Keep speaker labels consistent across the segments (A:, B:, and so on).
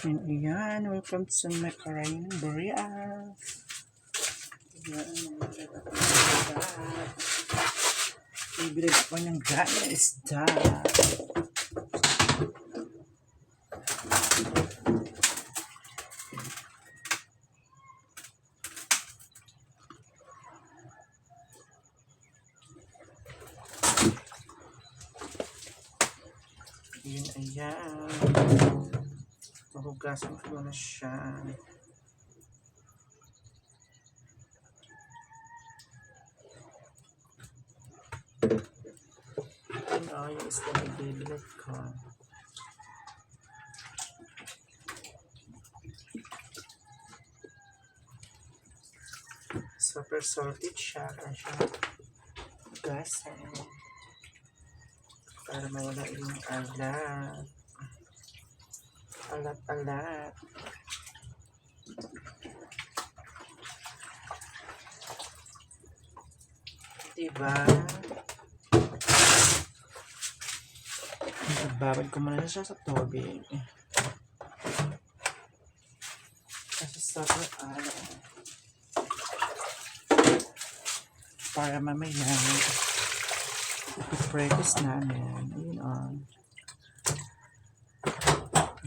A: And ayan, welcome to my Korean Boreal. Ayan, bibili ako ng gaya isda. Ayan. Mahugasan ko na siya. Ano yung isda na bibili ko. Super salted siya. Kaya siya hugasan. Para mawala yung alat. Alat-alat. Diba? Babad ko muna siya sa tubig. Kasi sobrang alat. Para mamaya ipiprekos namin. Ayun o.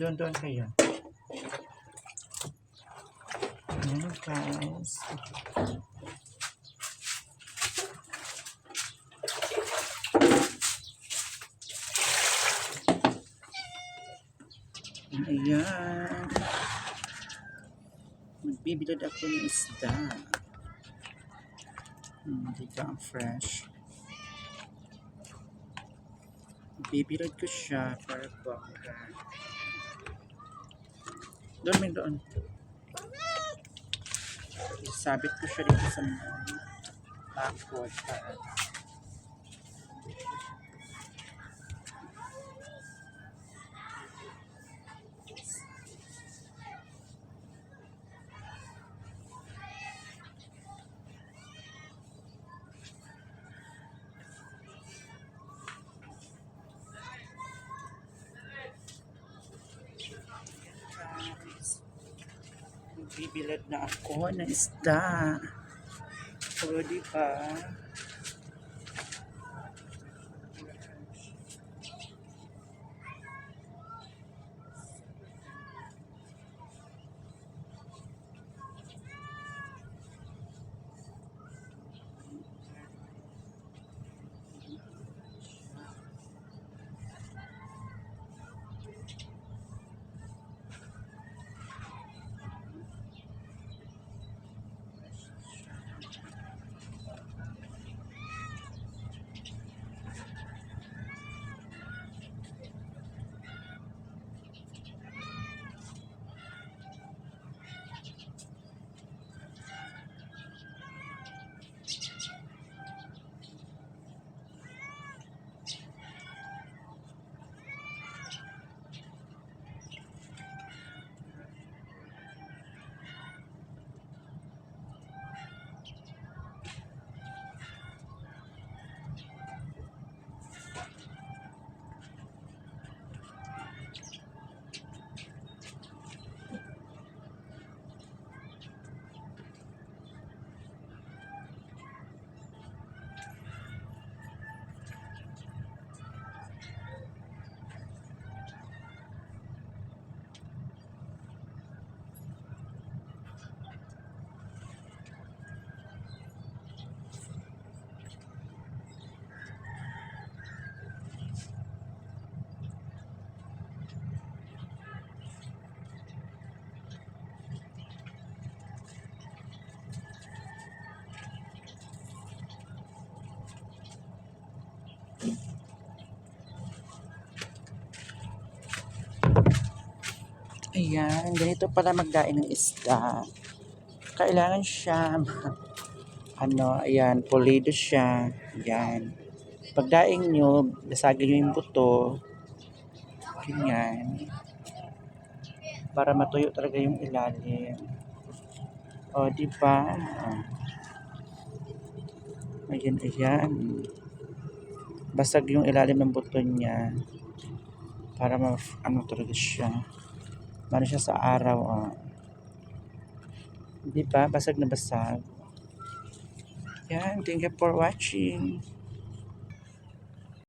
A: Doon kayo. Ayan guys. Ayan. Magbibilad ako ng isda. Diba ang fresh. Bibilad ko siya para bongga. Doon. Sabit ko siya dito sa backboard para bibilad na ako ng isda. O, diba? Ayan, ganito pala magdaing ng isda. Kailangan siya, ayan, pulido siya. Ayan. Pagdaing nyo, basagin nyo yung buto. Ganyan. Para matuyo talaga yung ilalim. O, diba? Ayan. Basag yung ilalim ng buto niya. Para talaga siya. Mano siya sa araw, oh. Di ba? Basag na basag. Yan, thank you for watching.